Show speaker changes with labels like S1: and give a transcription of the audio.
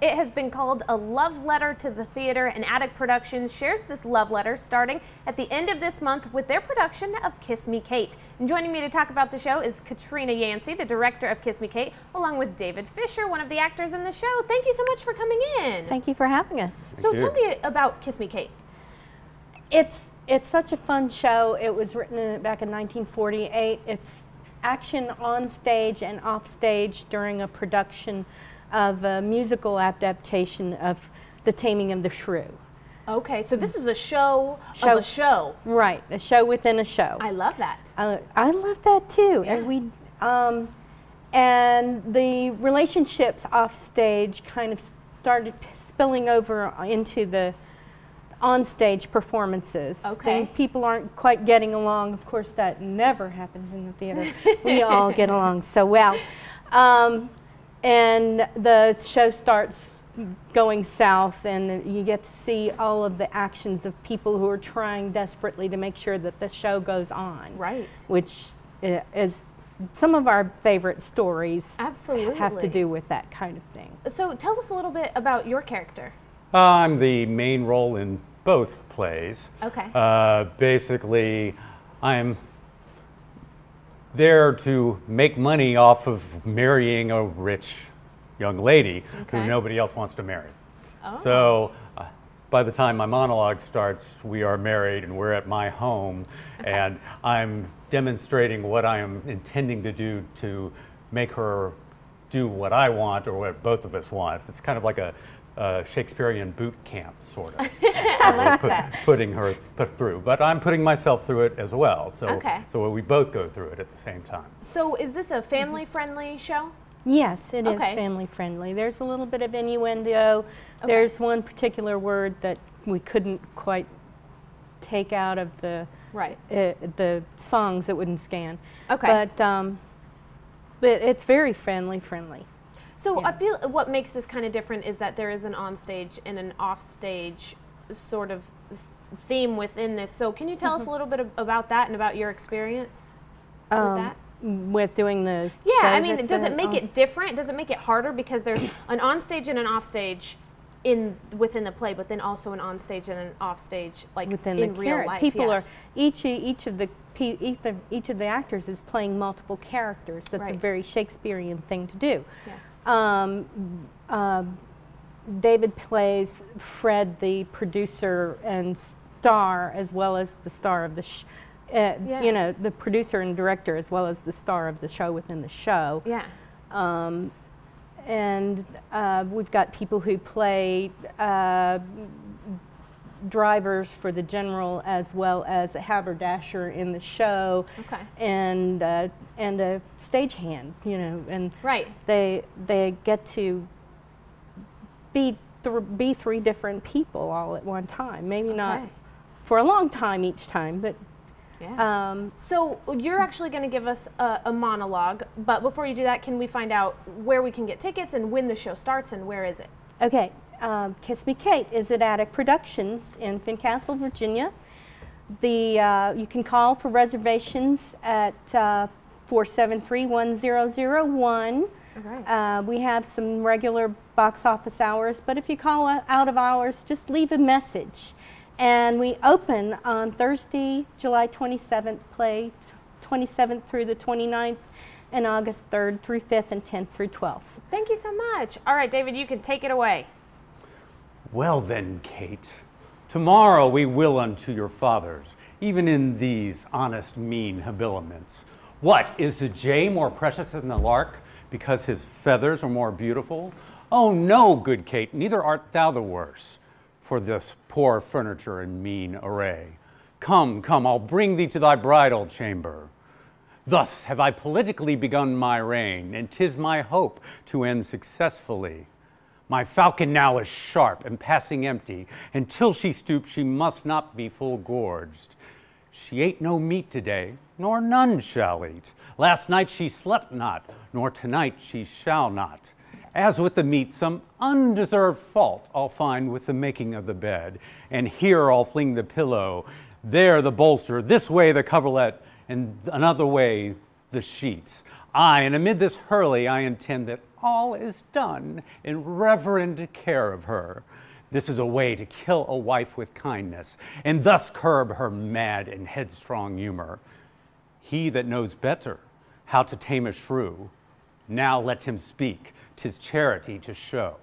S1: It has been called a love letter to the theater, and Attic Productions shares this love letter starting at the end of this month with their production of Kiss Me Kate. And joining me to talk about the show is Katrina Yancey, the director of Kiss Me Kate, along with David Fisher, one of the actors in the show. Thank you so much for coming in.
S2: Thank you for having us.
S1: So tell me about Kiss Me Kate.
S2: It's such a fun show. It was written back in 1948. It's action on stage and off stage during a production of a musical adaptation of The Taming of the Shrew.
S1: Okay, so this is a show of a show.
S2: Right, a show within a show.
S1: I love that.
S2: I love that too.
S1: Yeah.
S2: And the relationships off stage kind of started spilling over into the on-stage performances.
S1: Okay.
S2: People aren't quite getting along. Of course, that never happens in the theater. We all get along so well. And the show starts going south, and you get to see all of the actions of people who are trying desperately to make sure that the show goes on.
S1: Right.
S2: Which is some of our favorite stories.
S1: Absolutely.
S2: Have to do with that kind of thing.
S1: So tell us a little bit about your character.
S3: I'm the main role in both plays.
S1: Okay.
S3: Basically, I'm there to make money off of marrying a rich young lady who nobody else wants to marry.
S1: Oh.
S3: So by the time my monologue starts, we are married and we're at my home, and I'm demonstrating what I am intending to do to make her do what I want or what both of us want. It's kind of like a Shakespearean boot camp, sort of.
S1: I like that.
S3: Putting her through, but I'm putting myself through it as well. So, so we both go through it at the same time.
S1: So, is this a family-friendly show?
S2: Yes, it is family-friendly. There's a little bit of innuendo. There's one particular word that we couldn't quite take out of the the songs that wouldn't scan.
S1: Okay.
S2: But it's very family-friendly.
S1: So I feel what makes this kind of different is that there is an on-stage and an off-stage sort of theme within this. So can you tell us a little bit about that and about your experience with that?
S2: With doing the
S1: shows, I mean, does it make it different? Does it make it harder because there's an on-stage and an off-stage within the play, but then also an on-stage and an off-stage, like
S2: within
S1: in
S2: the
S1: real life?
S2: People are each of the actors is playing multiple characters. That's a very Shakespearean thing to do.
S1: Yeah.
S2: David plays Fred, the producer and star, as well as the star of the you know, the producer and director, as well as the star of the show within the show.
S1: Yeah.
S2: And we've got people who play drivers for the general, as well as a haberdasher in the show, and a stagehand, you know, and they get to be three different people all at one time. Maybe not for a long time each time, but
S1: so you're actually going to give us a monologue, but before you do that, can we find out where we can get tickets and when the show starts and where is it?
S2: Okay. Kiss Me Kate is at Attic Productions in Fincastle, Virginia. You can call for reservations at 473-1001. We have some regular box office hours, but if you call out of hours, just leave a message. And we open on Thursday, July 27th, play 27th through the 29th, and August 3rd through 5th and 10th through 12th.
S1: Thank you so much. All right, David, you can take it away.
S3: Well then, Kate, tomorrow we will unto your fathers, even in these honest, mean habiliments. What, is the jay more precious than the lark, because his feathers are more beautiful? Oh no, good Kate, neither art thou the worse for this poor furniture and mean array. Come, come, I'll bring thee to thy bridal chamber. Thus have I politically begun my reign, and 'tis my hope to end successfully. My falcon now is sharp and passing empty. Until she stoops, she must not be full gorged. She ate no meat today, nor none shall eat. Last night she slept not, nor tonight she shall not. As with the meat, some undeserved fault I'll find with the making of the bed. And here I'll fling the pillow, there the bolster, this way the coverlet, and another way the sheets. Aye, and amid this hurly I intend that all is done in reverend care of her. This is a way to kill a wife with kindness, and thus curb her mad and headstrong humor. He that knows better how to tame a shrew, now let him speak, 'tis charity to show.